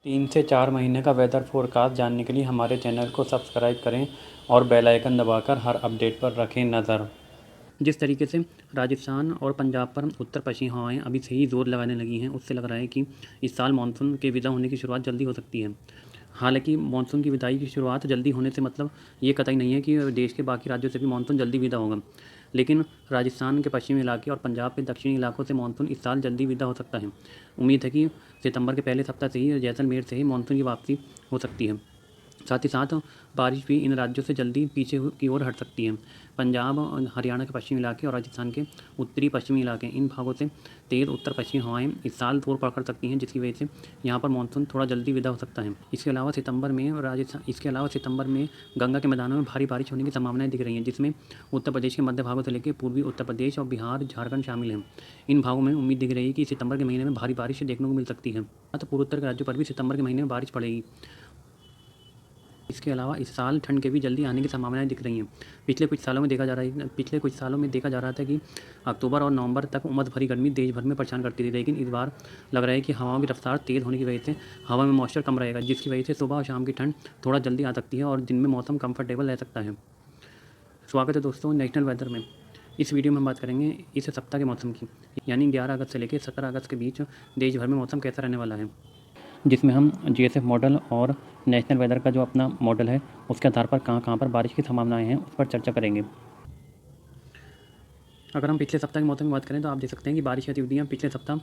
3 से 4 महीने का वेदर फोरकास्ट जानने के लिए हमारे चैनल को सब्सक्राइब करें और बेल आइकन दबाकर हर अपडेट पर रखें नज़र। जिस तरीके से राजस्थान और पंजाब पर उत्तर पश्चिमी हवाएं अभी से ही ज़ोर लगाने लगी हैं, उससे लग रहा है कि इस साल मानसून के विदा होने की शुरुआत जल्दी हो सकती है। हालांकि मानसून की विदाई की शुरुआत जल्दी होने से मतलब ये कतई नहीं है कि देश के बाकी राज्यों से भी मानसून जल्दी विदा होगा, लेकिन राजस्थान के पश्चिमी इलाके और पंजाब के दक्षिणी इलाकों से मानसून इस साल जल्दी विदा हो सकता है। उम्मीद है कि सितंबर के पहले सप्ताह से ही जैसलमेर से ही मानसून की वापसी हो सकती है। साथ ही साथ बारिश भी इन राज्यों से जल्दी पीछे की ओर हट सकती है। पंजाब और हरियाणा के पश्चिमी इलाके और राजस्थान के उत्तरी पश्चिमी इलाके, इन भागों से तेज़ उत्तर पश्चिमी हवाएं इस साल जोर पकड़ सकती हैं, जिसकी वजह से यहाँ पर मानसून थोड़ा जल्दी विदा हो सकता है। इसके अलावा सितंबर में गंगा के मैदानों में भारी बारिश होने की संभावनाएं दिख रही हैं, जिसमें उत्तर प्रदेश के मध्य भागों से लेकर पूर्वी उत्तर प्रदेश और बिहार, झारखंड शामिल हैं। इन भागों में उम्मीद दिख रही है कि सितंबर के महीने में भारी बारिश देखने को मिल सकती है। तो पूर्वोत्तर के राज्यों पर भी सितंबर के महीने में बारिश पड़ेगी। इसके अलावा इस साल ठंड के भी जल्दी आने की संभावनाएं दिख रही हैं। पिछले कुछ सालों में देखा जा रहा था कि अक्टूबर और नवंबर तक उमस भरी गर्मी देश भर में परेशान करती थी, लेकिन इस बार लग रहा है कि हवाओं की रफ्तार तेज़ होने की वजह से हवा में मॉइस्चर कम रहेगा, जिसकी वजह से सुबह और शाम की ठंड थोड़ा जल्दी आ सकती है और दिन में मौसम कंफर्टेबल रह सकता है। स्वागत है दोस्तों नेशनल वेदर में। इस वीडियो में हम बात करेंगे इस सप्ताह के मौसम की, यानी 11 अगस्त से लेकर 17 अगस्त के बीच देश भर में मौसम कैसा रहने वाला है, जिसमें हम जीएसएफ मॉडल और नेशनल वेदर का जो अपना मॉडल है उसके आधार पर कहाँ कहाँ पर बारिश की संभावनाएं हैं उस पर चर्चा करेंगे। अगर हम पिछले सप्ताह के मौसम की बात करें तो आप देख सकते हैं कि बारिश गतिविधियाँ पिछले सप्ताह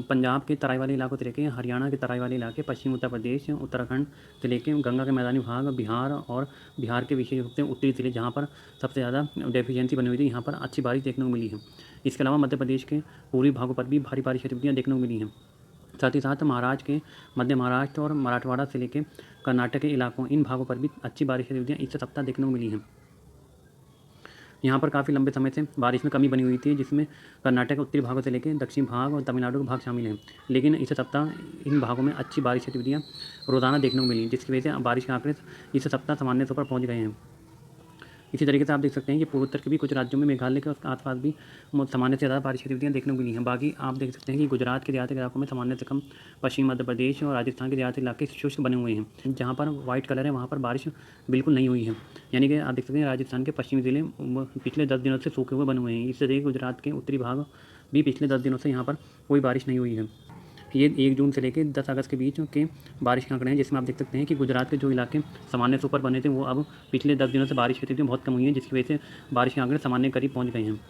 पंजाब के तराई वाले इलाकों से लेकर हरियाणा के तराई वाले इलाके, पश्चिमी उत्तर प्रदेश, उत्तराखंड से लेकर गंगा के मैदानी भाग, बिहार और बिहार के विशेष रूप से उत्तरी जिले जहाँ पर सबसे ज़्यादा डेफिशिएंसी बनी हुई थी, यहाँ पर अच्छी बारिश देखने को मिली है। इसके अलावा मध्य प्रदेश के पूर्वी भागों पर भी भारी बारिश गतिविधियाँ देखने को मिली हैं। साथ ही साथ महाराष्ट्र के मध्य महाराष्ट्र और मराठवाड़ा से लेकर कर्नाटक के इलाकों, इन भागों पर भी अच्छी बारिश गतिविधियाँ इस सप्ताह देखने को मिली हैं। यहाँ पर काफ़ी लंबे समय से बारिश में कमी बनी हुई थी, जिसमें कर्नाटक के उत्तरी भागों से लेकर दक्षिण भाग और तमिलनाडु के भाग शामिल हैं, लेकिन इस सप्ताह इन भागों में अच्छी बारिश गतिविधियाँ रोज़ाना देखने को मिली, जिसकी वजह से बारिश के आंकड़े इस सप्ताह सामान्य तौर पर पहुँच गए हैं। इसी तरीके से आप देख सकते हैं कि पूर्वोत्तर के भी कुछ राज्यों में, मेघालय के आसपास भी सामान्य से ज़्यादा बारिश गतिविधियाँ देखने को मिली हैं। बाकी आप देख सकते हैं कि गुजरात के देहाती इलाकों में सामान्य से कम, पश्चिमी मध्य प्रदेश और राजस्थान के देहाती इलाके शुष्क बने हुए हैं। जहाँ पर वाइट कलर है वहाँ पर बारिश बिल्कुल नहीं हुई है, यानी कि आप देख सकते हैं राजस्थान के पश्चिमी ज़िले पिछले 10 दिनों से सूखे हुए बने हुए हैं। इस तरीके गुजरात के उत्तरी भाग भी पिछले 10 दिनों से यहाँ पर कोई बारिश नहीं हुई है। ये 1 जून से लेकर 10 अगस्त के बीच के बारिश के आंकड़े हैं, जिसमें आप देख सकते हैं कि गुजरात के जो इलाके सामान्य से ऊपर बने थे वो अब पिछले 10 दिनों से बारिश की स्थिति बहुत कम हुई है, जिसकी वजह से बारिश के आंकड़े सामान्य करीब पहुंच गए हैं।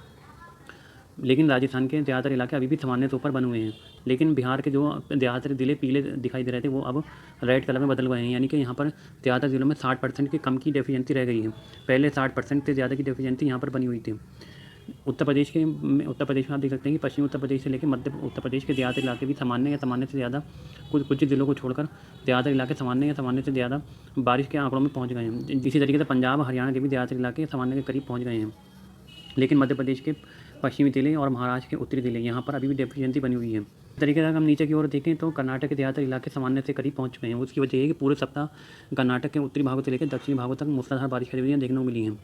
लेकिन राजस्थान के ज़्यादातर इलाके अभी भी सामान्य से ऊपर बने हुए हैं, लेकिन बिहार के जो ज़्यादातर ज़िले पीले दिखाई दे रहे थे वो अब रेड कलर में बदल गए हैं, यानी कि यहाँ पर ज़्यादातर ज़िलों में 60% के कम की डेफिशिएंसी रह गई है। पहले 60% से ज़्यादा की डेफिशिएंसी यहाँ पर बनी हुई थी। उत्तर प्रदेश में आप देख सकते हैं कि पश्चिमी उत्तर प्रदेश से लेकर मध्य उत्तर प्रदेश के ज़्यादातर इलाके भी सामान्य या सामान्य से ज़्यादा, कुछ ज़िलों को छोड़कर ज़्यादातर इलाके सामान्य या सामान्य से ज़्यादा बारिश के आंकड़ों में पहुंच गए हैं। इसी तरीके से पंजाब, हरियाणा के भी ज़्यादातर इलाके सामान्य के करीब पहुंच गए हैं, लेकिन मध्य प्रदेश के पश्चिमी ज़िले और महाराष्ट्र के उत्तरी ज़िले, यहाँ पर अभी भी डेफिशिएंसी बनी हुई है। इस तरीके से अगर हम नीचे की ओर देखें तो कर्नाटक के ज़्यादातर इलाके सामान्य से करीब पहुँच गए हैं। उसकी वजह है कि पूरे सप्ताह कर्नाटक के उत्तरी भागों से लेकर दक्षिणी भागों तक मूसलाधार बारिश गतिविधियाँ देखने को मिली हैं।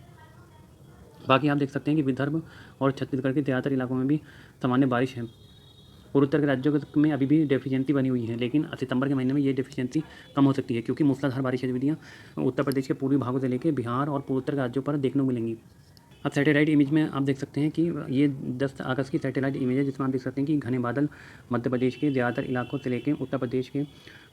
बाकी आप देख सकते हैं कि विदर्भ और छत्तीसगढ़ के ज़्यादातर इलाकों में भी सामान्य बारिश है। पूर्वोत्तर के राज्यों में अभी भी डेफिशिएंसी बनी हुई है, लेकिन सितंबर के महीने में ये डेफिशिएंसी कम हो सकती है, क्योंकि मूसलाधार बारिश गतिविधियाँ उत्तर प्रदेश के पूर्वी भागों से लेकर बिहार और पूर्वोत्तर के राज्यों पर देखने को मिलेंगी। अब सैटेलाइट इमेज में आप देख सकते हैं कि ये 10 अगस्त की सैटेलाइट इमेज है, जिसमें आप देख सकते हैं कि घने बादल मध्य प्रदेश के ज़्यादातर इलाकों से लेकर उत्तर प्रदेश के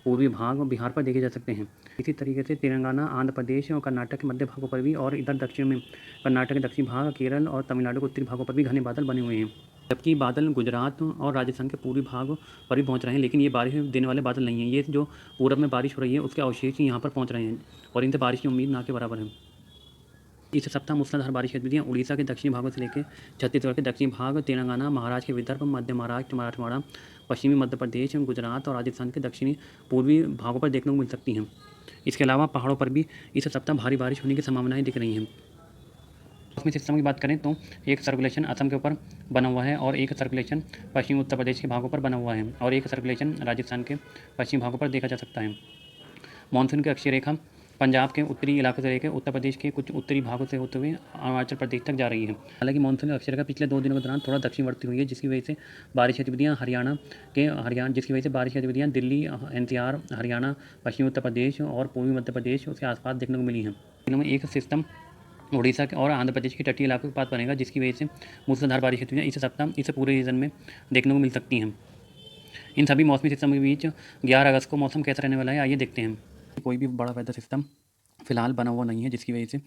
पूर्वी भाग और बिहार पर देखे जा सकते हैं। इसी तरीके से तेलंगाना, आंध्र प्रदेश और कर्नाटक के मध्य भागों पर भी, और इधर दक्षिण में कर्नाटक के दक्षिणी भाग, केरल और तमिलनाडु के उत्तरी भागों पर भी घने बादल बने हुए हैं। जबकि बादल गुजरात और राजस्थान के पूर्वी भाग पर भी पहुंच रहे हैं, लेकिन ये बारिश देने वाले बादल नहीं हैं। ये जो पूरब में बारिश हो रही है उसके अवशेष यहाँ पर पहुँच रहे हैं और इनसे बारिश की उम्मीद ना के बराबर है। इस सप्ताह मूसलाधार बारिश गतिविधियाँ उड़ीसा के दक्षिणी भागों से लेकर छत्तीसगढ़ के दक्षिणी भाग, तेलंगाना, महाराष्ट्र के विदर्भ, मध्य महाराष्ट्र, मराठवाड़ा, पश्चिमी मध्य प्रदेश, गुजरात और राजस्थान के दक्षिणी पूर्वी भागों पर देखने को मिल सकती हैं। इसके अलावा पहाड़ों पर भी इस सप्ताह भारी बारिश होने की संभावनाएं दिख रही हैं। मौसमी सिस्टम की बात करें तो एक सर्कुलेशन असम के ऊपर बना हुआ है और एक सर्कुलेशन पश्चिमी उत्तर प्रदेश के भागों पर बना हुआ है और एक सर्कुलेशन राजस्थान के पश्चिमी भागों पर देखा जा सकता है। मानसून की अक्षीय रेखा पंजाब के उत्तरी इलाकों से लेकर उत्तर प्रदेश के कुछ उत्तरी भागों से होते हुए अरुणाचल प्रदेश तक जा रही है। हालांकि मानसून अक्षरेखा पिछले 2 दिनों के दौरान थोड़ा दक्षिणवर्ती हुई है, जिसकी वजह से बारिश गतिविधियाँ जिसकी वजह से बारिश गतिविधियाँ दिल्ली, एनसीआर, हरियाणा, पश्चिमी उत्तर प्रदेश और पूर्वी मध्य प्रदेश उसके आसपास देखने को मिली हैं। दिनों में एक सिस्टम उड़ीसा के और आंध्र प्रदेश के तटीय इलाकों के पास बनेगा, जिसकी वजह से मूसलाधार बारिश गतिविधियाँ इस सप्ताह इस पूरे रीजन में देखने को मिल सकती हैं। इन सभी मौसमी सिस्टम के बीच 11 अगस्त को मौसम कैसा रहने वाला है, आइए देखते हैं। कोई भी बड़ा वेदर सिस्टम फिलहाल बना हुआ नहीं है, जिसकी वजह से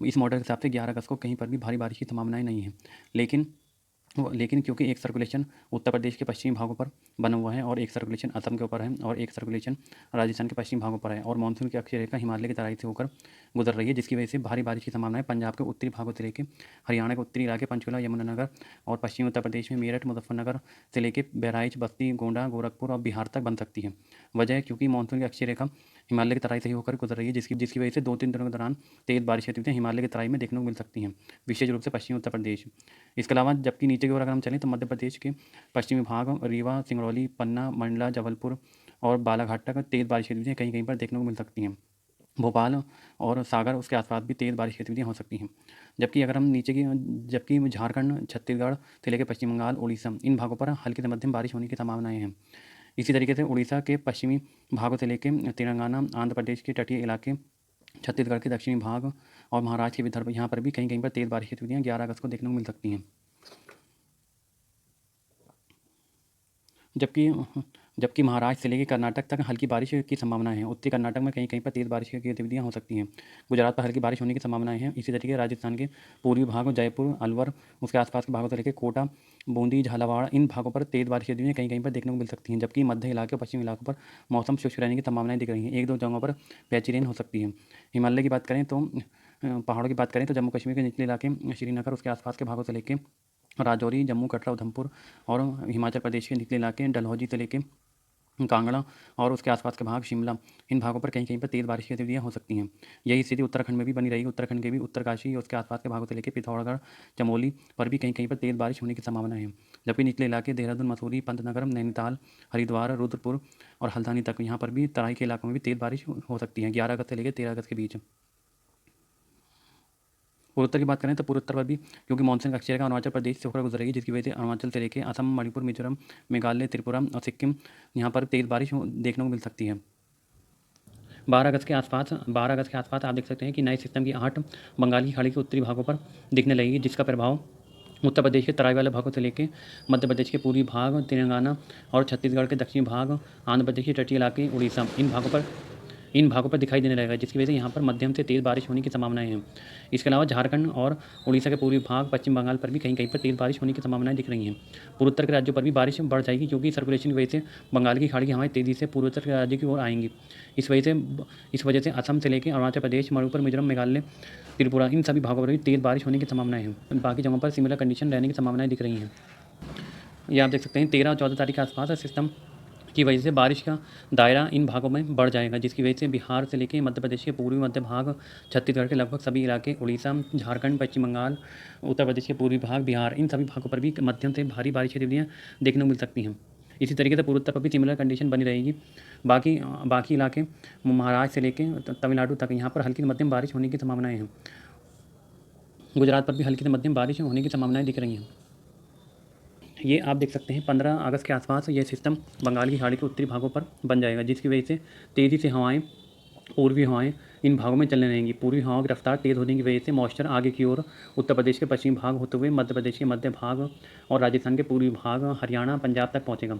इस मॉडल के हिसाब से 11 अगस्त को कहीं पर भी भारी बारिश की संभावनाएं नहीं है। लेकिन क्योंकि एक सर्कुलेशन उत्तर प्रदेश के पश्चिमी भागों पर बना हुआ है और एक सर्कुलेशन असम के ऊपर है और एक सर्कुलेशन राजस्थान के पश्चिमी भागों पर है और मानसून की अक्षीय रेखा हिमालय की तराई से होकर गुजर रही है, जिसकी वजह से भारी बारिश की संभावना है पंजाब के उत्तरी भागों से लेकर हरियाणा के उत्तरी इलाके पंचकुला, यमुनानगर और पश्चिमी उत्तर प्रदेश में मेरठ, मुजफ्फरनगर से लेकर बहराइच, बस्ती, गोंडा, गोरखपुर और बिहार तक बन सकती है। वजह क्योंकि मानसून की अक्षीय रेखा हिमालय की तराई से होकर गुजर रही है, जिसकी वजह से 2-3 दिनों के दौरान तेज बारिश गतिविधियाँ हिमालय की तराई में देखने को मिल सकती हैं, विशेष रूप से पश्चिमी उत्तर प्रदेश। इसके अलावा जबकि नीचे की ओर अगर हम चलें तो मध्य प्रदेश के पश्चिमी भाग, रीवा, सिंगरौली, पन्ना, मंडला, जबलपुर और बालाघाट तक तेज़ बारिश गतिविधियाँ कहीं कहीं पर देखने को मिल सकती हैं। भोपाल और सागर उसके आसपास भी तेज़ बारिश गतिविधियाँ हो सकती हैं। जबकि झारखंड, छत्तीसगढ़ से लेकर पश्चिम बंगाल, उड़ीसा इन भागों पर हल्की से मध्यम बारिश होने की संभावनाएं हैं। इसी तरीके से उड़ीसा के पश्चिमी भागों से लेकर तेलंगाना, आंध्र प्रदेश के तटीय इलाके, छत्तीसगढ़ के दक्षिणी भाग और महाराष्ट्र के विदर्भ यहाँ पर भी कहीं कहीं पर तेज़ बारिश गतिविधियाँ 11 अगस्त को देखने को मिल सकती हैं। जबकि जबकि महाराष्ट्र से लेकर कर्नाटक तक हल्की बारिश की संभावना है। उत्तरी कर्नाटक में कहीं कहीं पर तेज़ बारिश की गतिविधियाँ हो सकती हैं। गुजरात पर हल्की बारिश होने की संभावनाएं हैं। इसी तरीके राजस्थान के पूर्वी भागों, जयपुर, अलवर उसके आसपास के भागों से लेकर कोटा, बूंदी, झालावाड़ इन भागों पर तेज़ बारिश की गतिविधियाँ कहीं कहीं पर देखने को मिल सकती हैं। जबकि मध्य इलाके और पश्चिमी इलाकों पर मौसम शुष्क रहने की संभावनाएं दिख रही हैं। 1-2 जगहों पर पैची रेन हो सकती है। हिमालय की बात करें तो पहाड़ों की बात करें तो जम्मू कश्मीर के निचले इलाके, श्रीनगर उसके आसपास के भागों से लेकर राजौरी, जम्मू, कटरा, उधमपुर और हिमाचल प्रदेश के निचले इलाके डलहौजी से लेकर कांगड़ा और उसके आसपास के भाग, शिमला इन भागों पर कहीं कहीं पर तेज़ बारिश की गतिविधियाँ हो सकती हैं। यही स्थिति उत्तराखंड में भी बनी रहेगी। उत्तराखंड के भी उत्तरकाशी और उसके आसपास के भागों से लेकर पिथौरागढ़, चमोली पर भी कहीं कहीं पर तेज़ बारिश होने की संभावना है। जबकि निचले इलाके देहरादून, मसूरी, पंतनगर, नैनीताल, हरिद्वार, रुद्रपुर और हल्द्वानी तक यहाँ पर भी तराई के इलाकों में भी तेज़ बारिश हो सकती है 11 अगस्त से लेकर 13 अगस्त के बीच। पूर्वोत्तर की बात करें तो पूर्वोत्तर पर भी क्योंकि मानसून का अक्षय रेखा अरुणाचल प्रदेश से होकर गुजरेगी, जिसकी वजह से अरुणाचल से लेकर असम, मणिपुर, मिजोरम, मेघालय, त्रिपुरा और सिक्किम यहाँ पर तेज़ बारिश देखने को मिल सकती है। 12 अगस्त के आसपास आप देख सकते हैं कि नए सिस्टम की 8 बंगाल की खाड़ी के उत्तरी भागों पर दिखने लगेगी, जिसका प्रभाव उत्तर प्रदेश के तराई वाले भागों से लेकर मध्य प्रदेश के पूर्वी भाग, तेलंगाना और छत्तीसगढ़ के दक्षिणी भाग, आंध्र प्रदेश के तटीय इलाके, उड़ीसा इन भागों पर दिखाई देने लगेगा, जिसकी वजह से यहाँ पर मध्यम से तेज़ बारिश होने की संभावनाएं हैं। इसके अलावा झारखंड और उड़ीसा के पूर्वी भाग, पश्चिम बंगाल पर भी कहीं कहीं पर तेज़ बारिश होने की संभावनाएं दिख रही हैं। पूर्वोत्तर के राज्यों पर भी बारिश बढ़ जाएगी, क्योंकि सर्कुलेशन की वजह से बंगाल की खाड़ी की हवाएं तेज़ी से पूर्वोत्तर के राज्य की ओर आएंगी। इस वजह से असम से लेकर अरुणाचल प्रदेश, मणिपुर, मिजोरम, मेघालय, त्रिपुरा इन सभी भागों पर भी तेज़ बारिश होने की संभावनाएं हैं। बाकी जगहों पर सिमिलर कंडीशन रहने की संभावनाएं दिख रही हैं। ये आप देख सकते हैं 13 और 14 तारीख के आसपास सिस्टम की वजह से बारिश का दायरा इन भागों में बढ़ जाएगा, जिसकी वजह से बिहार से लेकर मध्य प्रदेश के पूर्वी मध्य भाग, छत्तीसगढ़ के लगभग सभी इलाके, उड़ीसा, झारखंड, पश्चिम बंगाल, उत्तर प्रदेश के पूर्वी भाग, बिहार इन सभी भागों पर भी मध्यम से भारी बारिश की गतिविधियाँ देखने को मिल सकती हैं। इसी तरीके से पूर्वोत्तर पर भी सिमिलर कंडीशन बनी रहेगी। बाकी इलाके महाराष्ट्र से लेकर तमिलनाडु तक यहाँ पर हल्की से मध्यम बारिश होने की संभावनाएं हैं। गुजरात पर भी हल्की से मध्यम बारिश होने की संभावनाएं दिख रही हैं। ये आप देख सकते हैं 15 अगस्त के आसपास ये सिस्टम बंगाल की खाड़ी के उत्तरी भागों पर बन जाएगा, जिसकी वजह से तेज़ी से पूर्वी हवाएं इन भागों में चलने लगेंगी। पूर्वी हवाओं की रफ्तार तेज़ होने की वजह से मॉइस्चर आगे की ओर उत्तर प्रदेश के पश्चिमी भाग होते हुए मध्य प्रदेश के मध्य भाग और राजस्थान के पूर्वी भाग, हरियाणा, पंजाब तक पहुँचेगा।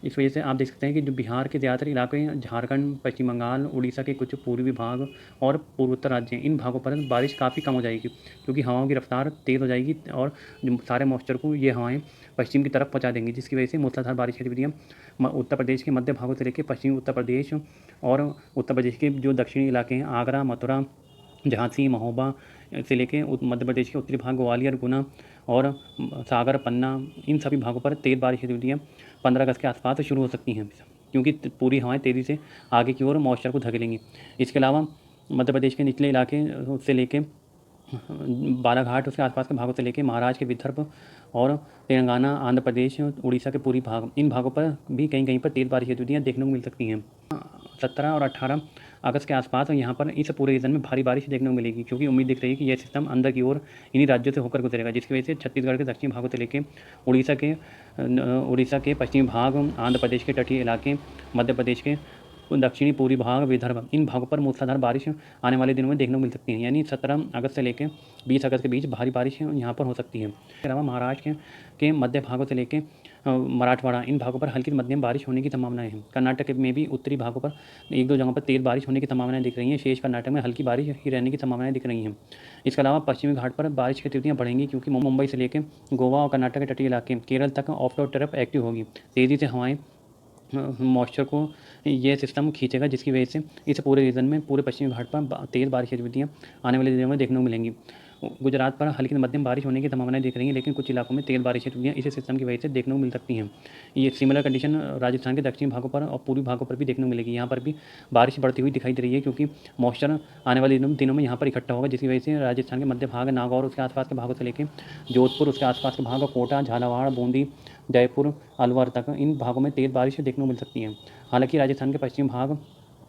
इस वजह से आप देख सकते हैं कि जो बिहार के ज़्यादातर इलाके, झारखंड, पश्चिम बंगाल, उड़ीसा के कुछ पूर्वी भाग और पूर्वोत्तर राज्य इन भागों पर बारिश काफ़ी कम हो जाएगी, क्योंकि हवाओं की रफ्तार तेज़ हो जाएगी और जो सारे मॉइस्चर को ये हवाएं पश्चिम की तरफ पहुंचा देंगी, जिसकी वजह से मूसलाधार बारिश की गतिविधियाँ उत्तर प्रदेश के मध्य भागों से लेकर पश्चिमी उत्तर प्रदेश और उत्तर प्रदेश के जो दक्षिणी इलाके हैं, आगरा, मथुरा, झांसी, महोबा से लेके मध्य प्रदेश के उत्तरी भाग, ग्वालियर, गुना और सागर, पन्ना इन सभी भागों पर तेज़ बारिश की गतिविधियाँ 15 अगस्त के आसपास शुरू हो सकती हैं, क्योंकि पूरी हवाएं तेज़ी से आगे की ओर मॉइस्चर को धकेलेंगी। इसके अलावा मध्य प्रदेश के निचले इलाके से लेके बालाघाट उसके आसपास के भागों से लेकर महाराष्ट्र के विदर्भ और तेलंगाना, आंध्र प्रदेश, उड़ीसा के पूर्वी भाग इन भागों पर भी कहीं कहीं पर तेज़ बारिश की गतिविधियाँ देखने को मिल सकती हैं। 17 और 18 अगस्त के आसपास यहाँ पर इस पूरे रीजन में भारी बारिश देखने को मिलेगी, क्योंकि उम्मीद दिख रही है कि यह सिस्टम अंदर की ओर इन्हीं राज्यों से होकर गुजरेगा, जिसकी वजह से छत्तीसगढ़ के दक्षिणी भागों से लेकर उड़ीसा के पश्चिमी भाग, आंध्र प्रदेश के तटीय इलाके, मध्य प्रदेश के दक्षिणी पूर्वी भाग, विदर्भ, इन भागों पर मूसलाधार बारिश आने वाले दिनों में देखने को मिल सकती है। यानी 17 अगस्त से लेकर 20 अगस्त के बीच भारी बारिश यहाँ पर हो सकती है। इसके अलावा महाराष्ट्र के मध्य भागों से लेकर मराठवाड़ा, इन भागों पर हल्की मध्यम बारिश होने की संभावनाएं हैं। कर्नाटक में भी उत्तरी भागों पर एक दो जगहों पर तेज बारिश होने की संभावनाएं दिख रही हैं। शेष कर्नाटक में हल्की बारिश ही रहने की संभावनाएं दिख रही हैं। इसके अलावा पश्चिमी घाट पर बारिश की तीव्रताएं बढ़ेंगी, क्योंकि मुंबई से लेकर गोवा और कर्नाटक के तटीय इलाके, केरल तक ऑफ लोड ट्रफ एक्टिव होगी। तेज़ी से हवाएं मॉइस्चर को ये सिस्टम खींचेगा, जिसकी वजह से इस पूरे रीजन में पूरे पश्चिमी घाट पर तेज़ बारिश की गतिविधियाँ आने वाले दिनों में देखने को मिलेंगी। गुजरात पर हल्की मध्यम बारिश होने की संभावनाएं दिख रही हैं, लेकिन कुछ इलाकों में तेज़ बारिश की गतिविधियाँ इस सिस्टम की वजह से देखने को मिल सकती हैं। ये सिमिलर कंडीशन राजस्थान के दक्षिणी भागों पर और पूर्वी भागों पर भी देखने को मिलेगी। यहाँ पर भी बारिश बढ़ती हुई दिखाई दे रही है, क्योंकि मॉइस्चर आने वाले दिनों में यहाँ पर इकट्ठा होगा, जिसकी वजह से राजस्थान के मध्य भाग, नागौर उसके आसपास के भागों से लेकर जोधपुर उसके आसपास के भाग, कोटा, झालावाड़, बूंदी, जयपुर, अलवर तक इन भागों में तेज़ बारिश देखने को मिल सकती है। हालांकि राजस्थान के पश्चिमी भाग,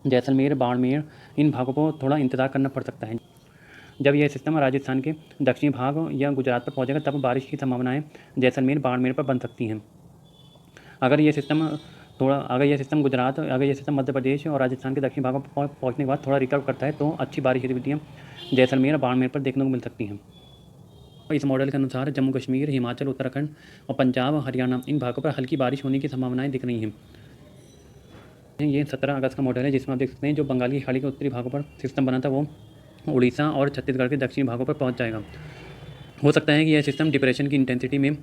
जैसलमेर, बाड़मेर, इन भागों को थोड़ा इंतजार करना पड़ सकता है। जब यह सिस्टम राजस्थान के दक्षिणी भाग या गुजरात पर पहुंचेगा, तब बारिश की संभावनाएं जैसलमेर, बाड़मेर पर बन सकती हैं। अगर यह सिस्टम गुजरात, अगर यह सिस्टम मध्य प्रदेश और राजस्थान के दक्षिणी भागों पर पहुंचने के बाद थोड़ा रिकवर करता है, तो अच्छी बारिश गतिविधियाँ जैसलमेर और बाड़मेर पर देखने को मिल सकती हैं। इस मॉडल के अनुसार जम्मू कश्मीर, हिमाचल, उत्तराखंड और पंजाब, हरियाणा, इन भागों पर हल्की बारिश होने की संभावनाएं दिख रही हैं। ये 17 अगस्त का मॉडल है, जिसमें आप देख सकते हैं जो बंगाल की खाड़ी के उत्तरी भागों पर सिस्टम बना था, वो उड़ीसा और छत्तीसगढ़ के दक्षिणी भागों पर पहुंच जाएगा। हो सकता है कि यह सिस्टम डिप्रेशन की इंटेंसिटी में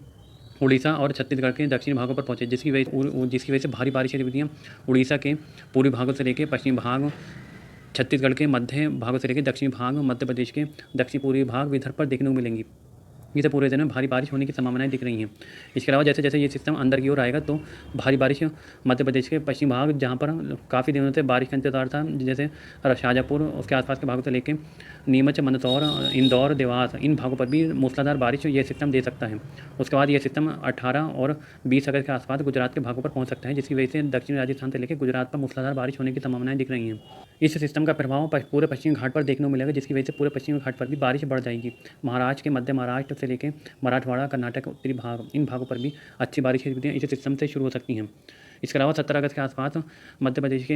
उड़ीसा और छत्तीसगढ़ के दक्षिणी भागों पर पहुंचे, जिसकी वजह से भारी बारिश की गतिविधियाँ उड़ीसा के पूर्वी भागों से लेकर पश्चिमी भाग, छत्तीसगढ़ के मध्य भागों से लेकर दक्षिणी भाग, मध्य प्रदेश के दक्षिण पूर्वी भाग, विदर्भ पर देखने को मिलेंगी। इसे पूरे दिन में भारी बारिश होने की संभावनाएं दिख रही हैं। इसके अलावा जैसे जैसे ये सिस्टम अंदर की ओर आएगा, तो भारी बारिश मध्य प्रदेश के पश्चिमी भाग, जहां पर काफ़ी दिनों से बारिश का इंतजार था, जैसे शाजापुर उसके आसपास के भागों से लेकर नीमच, मंदसौर, इंदौर, देवास, इन भागों पर भी मूसलाधार बारिश ये सिस्टम दे सकता है। उसके बाद ये सिस्टम 18 और 20 अगस्त के आसपास गुजरात के भागों पर पहुँच सकता है, जिसकी वजह से दक्षिणी राजस्थान से लेकर गुजरात पर मूसलाधार बारिश होने की संभावनाएं दिख रही हैं। इस सिस्टम का प्रभाव पूरे पश्चिमी घाट पर देखने को मिलेगा, जिसकी वजह से पूरे पश्चिमी घाट पर भी बारिश बढ़ जाएगी। महाराष्ट्र के मध्य महाराष्ट्र से लेकर मराठवाड़ा, कर्नाटक के उत्तरी भाग, इन भागों पर भी अच्छी बारिश की गतिविधियाँ इस सिस्टम से शुरू हो सकती हैं। इसके अलावा 17 अगस्त के आसपास इसके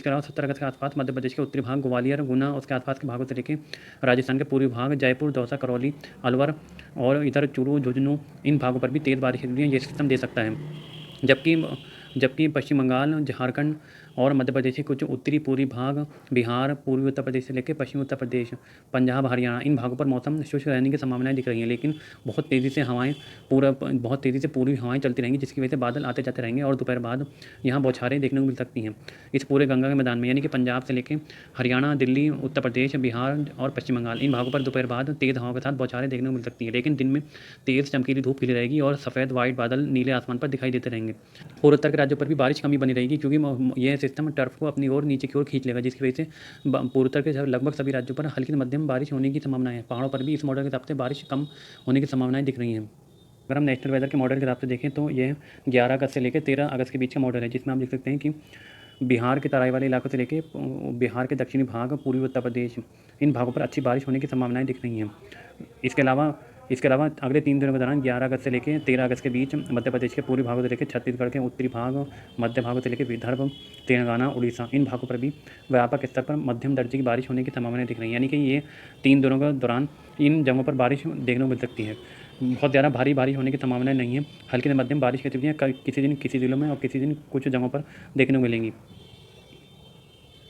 अलावा 17 अगस्त के आसपास मध्य प्रदेश के उत्तरी भाग, ग्वालियर, गुना, उसके आसपास के भागों से लेकर राजस्थान के पूर्वी भाग, जयपुर, दौसा, करौली, अलवर और इधर चूरू, झुंझुनू, इन भागों पर भी तेज़ बारिश की गतिविधियाँ ये सिस्टम दे सकता है। जबकि पश्चिम बंगाल, झारखंड और मध्य प्रदेश के कुछ उत्तरी पूर्वी भाग, बिहार, पूर्वी उत्तर प्रदेश से लेकर पश्चिमी उत्तर प्रदेश, पंजाब, हरियाणा, इन भागों पर मौसम शुष्क रहने की संभावनाएं दिख रही हैं, लेकिन बहुत तेज़ी से पूर्वी हवाएं चलती रहेंगी, जिसकी वजह से बादल आते जाते रहेंगे और दोपहर बाद यहाँ बौछारें देखने को मिल सकती हैं। इस पूरे गंगा के मैदान में, यानी कि पंजाब से लेकर हरियाणा, दिल्ली, उत्तर प्रदेश, बिहार और पश्चिम बंगाल, इन भागों पर दोपहर बाद तेज़ हवाओं के साथ बौछारें देखने को मिल सकती है, लेकिन दिन में तेज़ चमकीली धूप खिली रहेगी और सफ़ेद वाइट बादल नीले आसमान पर दिखाई देते रहेंगे। और उत्तर के राज्यों पर भी बारिश कमी बनी रहेगी, क्योंकि यह सिस्टम टर्फ को अपनी ओर नीचे की ओर खींच लेगा, जिसकी वजह से पूर्वोत्तर के लगभग सभी राज्यों पर हल्की मध्यम बारिश होने की संभावना है। पहाड़ों पर भी इस मॉडल के हिसाब से बारिश कम होने की संभावनाएं दिख रही हैं। अगर हम नेशनल वेदर के मॉडल के हिसाब से देखें, तो यह 11 अगस्त से लेकर 13 अगस्त के बीच का मॉडल है, जिसमें आप देख सकते हैं कि बिहार के तराई वाले इलाकों से लेकर बिहार के दक्षिणी भाग, पूर्वी उत्तर प्रदेश, इन भागों पर अच्छी बारिश होने की संभावनाएं दिख रही हैं। इसके अलावा अगले 3 दिनों के दौरान 11 अगस्त से लेकर 13 अगस्त के बीच मध्य प्रदेश के पूर्वी भागों से लेकर छत्तीसगढ़ के उत्तरी भाग, मध्य भागों से लेकर विदर्भ, तेलंगाना, उड़ीसा, इन भागों पर भी व्यापक स्तर पर मध्यम दर्जे की बारिश होने की संभावनाएं दिख रही हैं। यानी कि ये 3 दिनों के दौरान इन जगहों पर बारिश देखने को मिल सकती है। बहुत ज़्यादा भारी बारिश होने की संभावनाएं नहीं है। हल्की से मध्यम बारिश की गतिविधियाँ किसी दिन किसी जिलों में और किसी दिन कुछ जगहों पर देखने को मिलेंगी।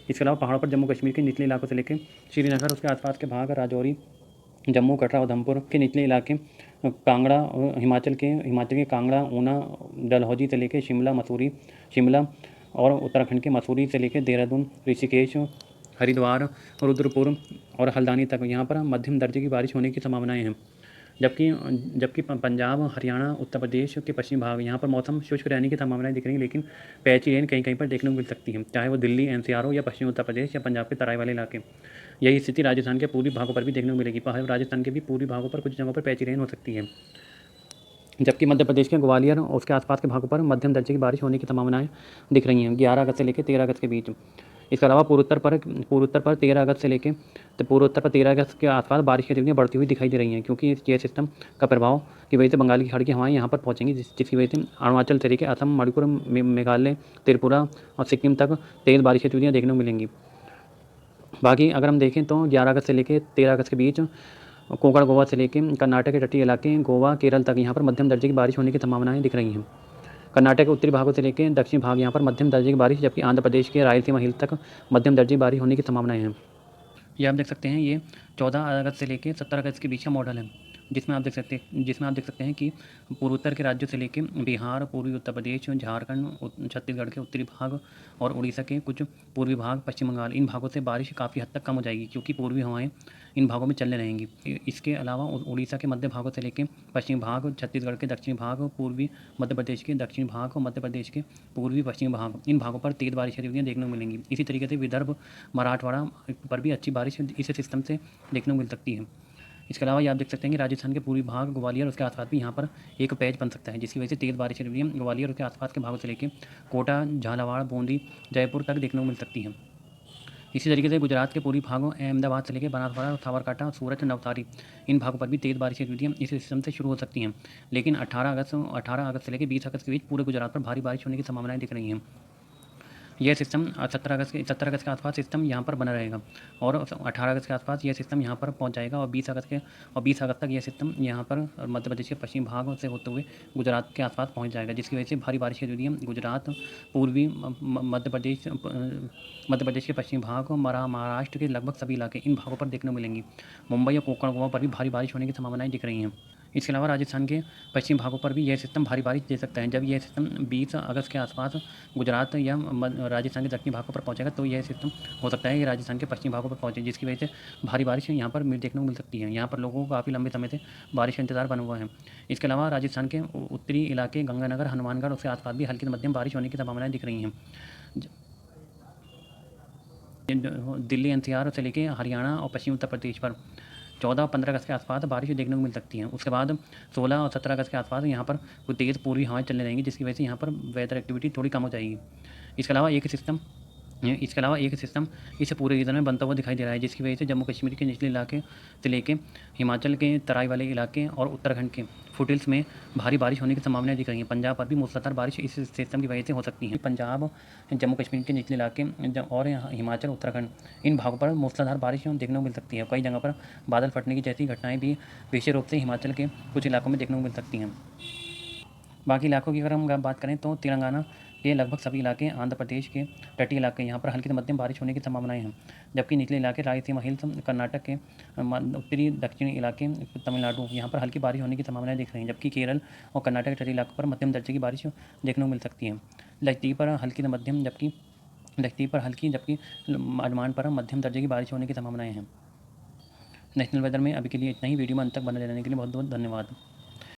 इसके अलावा पहाड़ों पर जम्मू कश्मीर के निचले इलाकों से लेकर श्रीनगर, उसके आसपास के भाग, राजौरी, जम्मू, कटरा, उधमपुर के निचले इलाके, कांगड़ा, हिमाचल के कांगड़ा, ऊना, डलहौजी से लेकर शिमला और उत्तराखंड के मसूरी से लेकर देहरादून, ऋषिकेश, हरिद्वार, रुद्रपुर और हल्द्वानी तक यहाँ पर मध्यम दर्जे की बारिश होने की संभावनाएं हैं। जबकि पंजाब, हरियाणा, उत्तर प्रदेश के पश्चिमी भाग, यहाँ पर मौसम शुष्क रहने की संभावनाएं दिख रही हैं, लेकिन पैची रेन कहीं कहीं पर देखने को मिल सकती है, चाहे वो दिल्ली, एनसीआर हो या पश्चिमी उत्तर प्रदेश या पंजाब के तराई वाले इलाके। यही स्थिति राजस्थान के पूर्वी भागों पर भी देखने को मिलेगी। राजस्थान के भी पूर्वी भागों पर कुछ जगहों पर पैची रेन हो सकती है। जबकि मध्य प्रदेश के ग्वालियर और उसके आसपास के भागों पर मध्यम दर्जे की बारिश होने की संभावनाएं दिख रही हैं 11 अगस्त से लेकर 13 अगस्त के बीच। इसके अलावा पूर्वोत्तर पर 13 अगस्त से लेकर पूर्वोत्तर पर 13 अगस्त के आसपास बारिश की गतिविधियाँ बढ़ती हुई दिखाई दे रही हैं, क्योंकि ये सिस्टम का प्रभाव की वजह से बंगाल की खाड़ी की हवाएं यहाँ पर पहुँचेंगी, जिसकी वजह से अरुणाचल से लेकर असम, मणिपुर, मेघालय, त्रिपुरा और सिक्किम तक तेज़ बारिश की गतिविधियाँ देखने को मिलेंगी। बाकी अगर हम देखें तो 11 अगस्त से लेकर 13 अगस्त के बीच कोंकण गोवा से लेकर कर्नाटक के तटीय इलाके गोवा केरल तक यहाँ पर मध्यम दर्जे की बारिश होने की संभावनाएं दिख रही हैं। कर्नाटक के उत्तरी भागों से लेकर दक्षिणी भाग यहाँ पर मध्यम दर्जे की बारिश, जबकि आंध्र प्रदेश के रायलसीमा हिल तक मध्यम दर्जे की बारिश होने की संभावनाएं हैं। ये आप देख सकते हैं, ये 14 अगस्त से लेकर 17 अगस्त के बीच का मॉडल है, जिसमें आप देख सकते हैं कि पूर्वोत्तर के राज्यों से लेकर बिहार, पूर्वी उत्तर प्रदेश, झारखंड, छत्तीसगढ़ के उत्तरी भाग और उड़ीसा के कुछ पूर्वी भाग, पश्चिम बंगाल, इन भागों से बारिश काफ़ी हद तक कम हो जाएगी, क्योंकि पूर्वी हवाएं इन भागों में चलने रहेंगी। इसके अलावा उड़ीसा के मध्य भागों से लेकर पश्चिम भाग, छत्तीसगढ़ के दक्षिणी भाग, पूर्वी मध्य प्रदेश के दक्षिणी भाग और मध्य प्रदेश के पूर्वी पश्चिमी भाग, इन भागों पर तेज़ बारिश की गतिविधियाँ देखने को मिलेंगी। इसी तरीके से विदर्भ, मराठवाड़ा पर भी अच्छी बारिश इस सिस्टम से देखने को मिल सकती है। इसके अलावा ये आप देख सकते हैं कि राजस्थान के पूर्वी भाग, ग्वालियर उसके आसपास भी यहाँ पर एक पैच बन सकता है, जिसकी वजह से तेज़ बारिश की गतिविधियाँ ग्वालियर और उसके आसपास के भागों से लेकर कोटा, झालावाड़, बूंदी, जयपुर तक देखने को मिल सकती हैं। इसी तरीके से गुजरात के पूर्वी भागों, अहमदाबाद से लेकर बनासकांठा, साबरकांठा, सूरत, नवसारी, इन भागों पर भी तेज़ बारिश की गतिविधियाँ इस सिस्टम से शुरू हो सकती हैं। लेकिन 18 अगस्त से लेकर 20 अगस्त के बीच पूरे गुजरात पर भारी बारिश होने की संभावनाएं दिख रही हैं। यह सिस्टम 17 अगस्त के आसपास सिस्टम यहाँ पर बना रहेगा और 18 अगस्त के आसपास यह सिस्टम यहाँ पर पहुँच जाएगा और 20 अगस्त तक यह सिस्टम यहाँ पर मध्य प्रदेश के पश्चिमी भाग से होते हुए गुजरात के आसपास पहुँच जाएगा, जिसकी वजह से भारी बारिश की गतिविधियाँ गुजरात, पूर्वी मध्य प्रदेश के पश्चिमी भाग, महाराष्ट्र के लगभग सभी इलाके, इन भागों पर देखने को मिलेंगी। मुंबई और कोंकण गोवा पर भी भारी बारिश होने की संभावनाएं दिख रही हैं। इसके अलावा राजस्थान के पश्चिमी भागों पर भी यह सिस्टम भारी बारिश दे सकता है। जब यह सिस्टम 20 अगस्त के आसपास गुजरात या राजस्थान के दक्षिणी भागों पर पहुंचेगा, तो यह सिस्टम हो सकता है कि राजस्थान के पश्चिमी भागों पर पहुंचे, जिसकी वजह से भारी बारिश यहाँ पर देखने को मिल सकती है। यहाँ पर लोगों को काफ़ी लंबे समय से बारिश का इंतजार बना हुआ है। इसके अलावा राजस्थान के उत्तरी इलाके गंगानगर, हनुमानगढ़, उसके आसपास भी हल्की से मध्यम बारिश होने की संभावनाएं दिख रही हैं। दिल्ली, NCR से लेकर हरियाणा और पश्चिमी उत्तर प्रदेश पर 14 और 15 अगस्त के आसपास बारिश देखने को मिल सकती हैं। उसके बाद 16 और 17 अगस्त के आसपास यहाँ पर कुछ तेज़ पूर्वी हवाएं चलने रहेंगी, जिसकी वजह से यहाँ पर वेदर एक्टिविटी थोड़ी कम हो जाएगी। इसके अलावा एक सिस्टम इस पूरे रीजन में बनता हुआ दिखाई दे रहा है, जिसकी वजह से जम्मू कश्मीर के निचले इलाके से लेकर हिमाचल के तराई वाले इलाके और उत्तराखंड के फुटहिल्स में भारी बारिश होने की संभावनाएं दिख रही हैं। पंजाब पर भी मूसलाधार बारिश इस सिस्टम की वजह से हो सकती है। पंजाब, जम्मू कश्मीर के निचले इलाके और हिमाचल, उत्तराखंड, इन भागों पर मूसलाधार बारिश देखने को मिल सकती है। कई जगह पर बादल फटने की जैसी घटनाएं भी विशेष रूप से हिमाचल के कुछ इलाकों में देखने को मिल सकती हैं। बाकी इलाकों की अगर हम बात करें तो तेलंगाना के लगभग सभी इलाके, आंध्र प्रदेश के तटीय इलाके, यहाँ पर हल्की से मध्यम बारिश होने की संभावनाएं हैं। जबकि निचले इलाके, रायलसीमा हिल्स, कर्नाटक के उत्तरी दक्षिणी इलाके, तमिलनाडु, यहाँ पर हल्की बारिश होने की संभावनाएं दिख रही हैं। जबकि केरल और कर्नाटक के तटीय इलाकों पर मध्यम दर्जे की बारिश देखने को मिल सकती है। लक्षद्वीप पर हल्की से मध्यम, जबकि अंडमान पर मध्यम दर्जे की बारिश होने की संभावनाएं हैं। नेशनल वेदर में अभी के लिए इतना ही। वीडियो में अंत तक बने रहने के लिए बहुत बहुत धन्यवाद।